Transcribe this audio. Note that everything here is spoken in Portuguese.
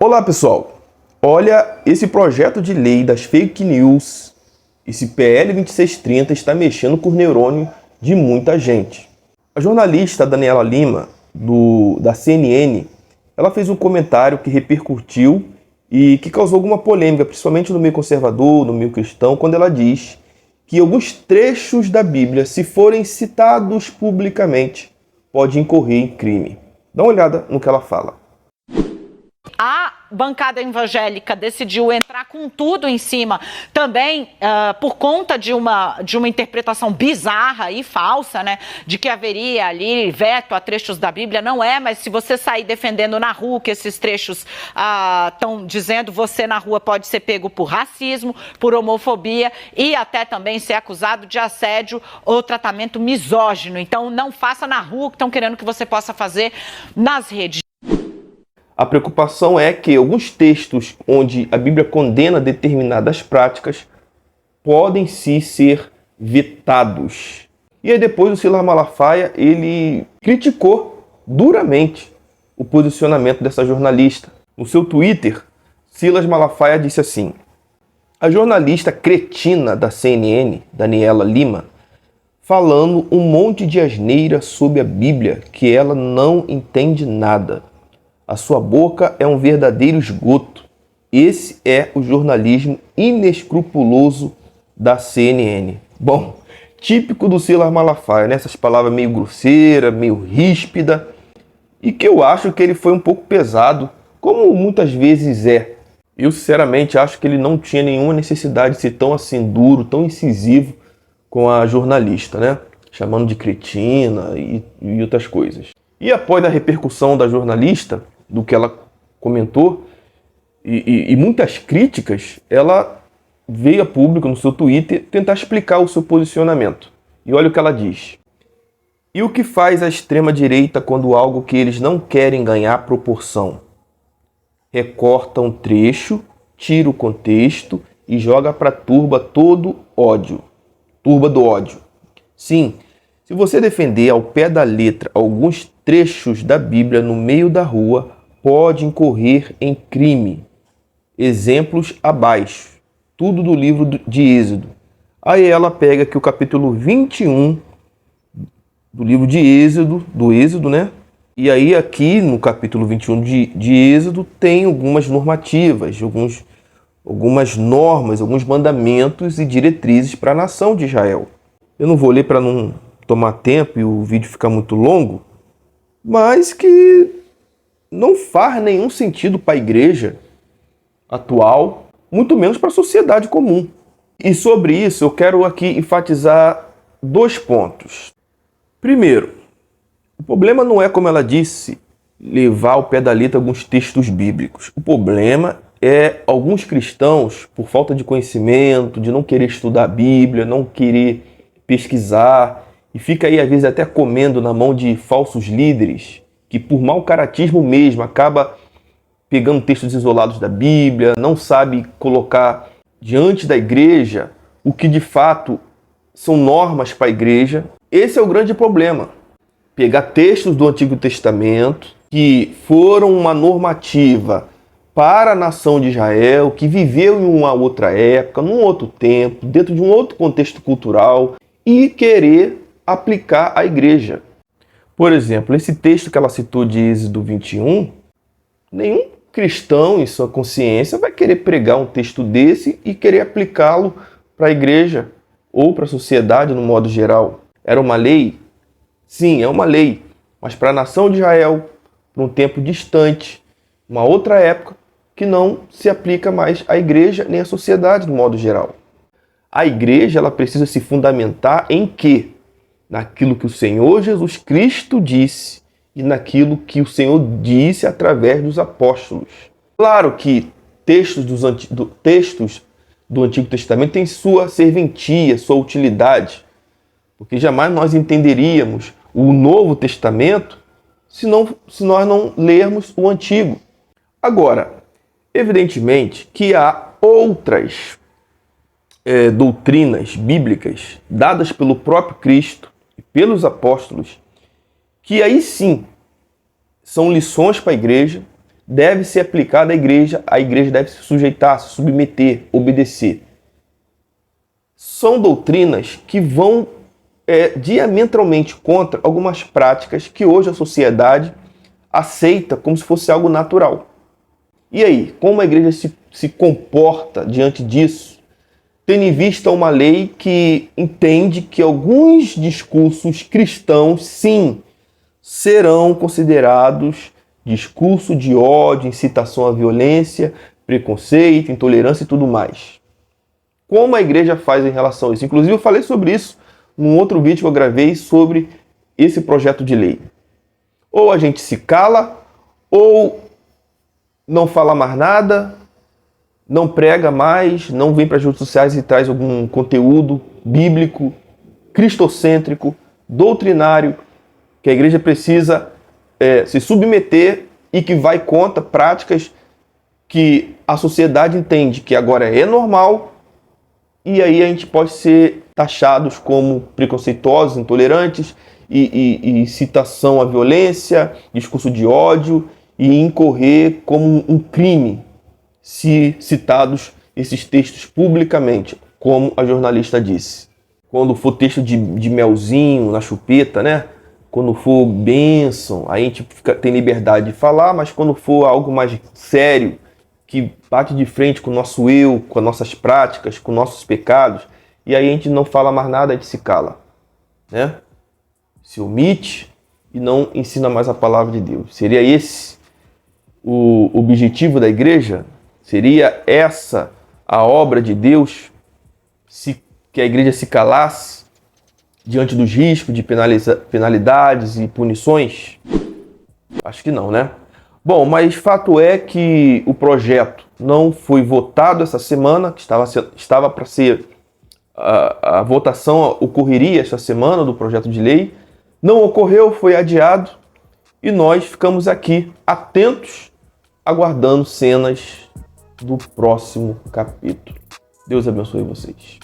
Olá pessoal, olha, esse projeto de lei das fake news, esse PL 2630 está mexendo com o neurônio de muita gente. A jornalista Daniela Lima, da CNN, ela fez um comentário que repercutiu e que causou alguma polêmica, principalmente no meio conservador, no meio cristão, quando ela diz que alguns trechos da Bíblia, se forem citados publicamente, pode incorrer em crime. Dá uma olhada no que ela fala. A bancada evangélica decidiu entrar com tudo em cima, também por conta de uma interpretação bizarra e falsa, né, de que haveria ali veto a trechos da Bíblia. Não é, mas se você sair defendendo na rua que esses trechos estão dizendo, você na rua pode ser pego por racismo, por homofobia e até também ser acusado de assédio ou tratamento misógino. Então não faça na rua o que estão querendo que você possa fazer nas redes. A preocupação é que alguns textos onde a Bíblia condena determinadas práticas podem sim ser vetados. E aí depois o Silas Malafaia, ele criticou duramente o posicionamento dessa jornalista. No seu Twitter, Silas Malafaia disse assim: a jornalista cretina da CNN, Daniela Lima, falando um monte de asneira sobre a Bíblia que ela não entende nada. A sua boca é um verdadeiro esgoto. Esse é o jornalismo inescrupuloso da CNN. Bom, típico do Silas Malafaia, né? Essas palavras meio grosseira, meio ríspida, e que eu acho que ele foi um pouco pesado, como muitas vezes é. Eu sinceramente acho que ele não tinha nenhuma necessidade de ser tão assim duro, tão incisivo com a jornalista, né? Chamando de cretina e outras coisas. E após a repercussão da jornalista, do que ela comentou, e muitas críticas, ela veio a público no seu Twitter tentar explicar o seu posicionamento. E olha o que ela diz. E o que faz a extrema-direita quando algo que eles não querem ganhar proporção? Recorta um trecho, tira o contexto e joga para a turba todo ódio. Turba do ódio. Sim, se você defender ao pé da letra alguns trechos da Bíblia no meio da rua, pode incorrer em crime. Exemplos abaixo. Tudo do livro de Êxodo. Aí ela pega aqui o capítulo 21 do livro de Êxodo, do Êxodo, né? E aí aqui no capítulo 21 de Êxodo tem algumas normativas, algumas normas, alguns mandamentos e diretrizes para a nação de Israel. Eu não vou ler para não tomar tempo e o vídeo ficar muito longo, mas que não faz nenhum sentido para a igreja atual, muito menos para a sociedade comum. E sobre isso eu quero aqui enfatizar dois pontos. Primeiro, o problema não é, como ela disse, levar ao pé da letra alguns textos bíblicos. O problema é alguns cristãos, por falta de conhecimento, de não querer estudar a Bíblia, não querer pesquisar, e fica aí às vezes até comendo na mão de falsos líderes, que por mau caratismo mesmo acaba pegando textos isolados da Bíblia, não sabe colocar diante da igreja o que de fato são normas para a igreja. Esse é o grande problema. Pegar textos do Antigo Testamento que foram uma normativa para a nação de Israel, que viveu em uma outra época, num outro tempo, dentro de um outro contexto cultural, e querer aplicar à igreja. Por exemplo, esse texto que ela citou de Êxodo 21, nenhum cristão em sua consciência vai querer pregar um texto desse e querer aplicá-lo para a igreja ou para a sociedade no modo geral. Era uma lei? Sim, é uma lei, mas para a nação de Israel, para um tempo distante, uma outra época que não se aplica mais à igreja nem à sociedade no modo geral. A igreja ela precisa se fundamentar em quê? Naquilo que o Senhor Jesus Cristo disse e naquilo que o Senhor disse através dos apóstolos. Claro que textos do Antigo Testamento têm sua serventia, sua utilidade, porque jamais nós entenderíamos o Novo Testamento se nós não lermos o Antigo. Agora, evidentemente que há outras doutrinas bíblicas dadas pelo próprio Cristo e pelos apóstolos, que aí sim são lições para a igreja, deve ser aplicada à igreja, a igreja deve se sujeitar, se submeter, obedecer. São doutrinas que vão diametralmente contra algumas práticas que hoje a sociedade aceita como se fosse algo natural. E aí, como a igreja se comporta diante disso, tendo em vista uma lei que entende que alguns discursos cristãos, sim, serão considerados discurso de ódio, incitação à violência, preconceito, intolerância e tudo mais. Como a igreja faz em relação a isso? Inclusive eu falei sobre isso num outro vídeo que eu gravei sobre esse projeto de lei. Ou a gente se cala, ou não fala mais nada, não prega mais, não vem para as redes sociais e traz algum conteúdo bíblico, cristocêntrico, doutrinário, que a igreja precisa se submeter e que vai contra práticas que a sociedade entende que agora é normal, e aí a gente pode ser taxados como preconceituosos, intolerantes, e incitação à violência, discurso de ódio, e incorrer como um crime se citados esses textos publicamente, como a jornalista disse. Quando for texto de melzinho na chupeta, né? Quando for bênção, aí a gente tem liberdade de falar, mas quando for algo mais sério, que bate de frente com o nosso eu, com as nossas práticas, com nossos pecados, e aí a gente não fala mais nada, a gente se cala, né? Se omite e não ensina mais a palavra de Deus. Seria esse o objetivo da igreja? Seria essa a obra de Deus? Que a igreja se calasse diante dos riscos de penalidades e punições? Acho que não, né? Bom, mas fato é que o projeto não foi votado essa semana, que estava para ser... A votação ocorreria esta semana do projeto de lei. Não ocorreu, foi adiado. E nós ficamos aqui atentos, aguardando cenas do próximo capítulo. Deus abençoe vocês.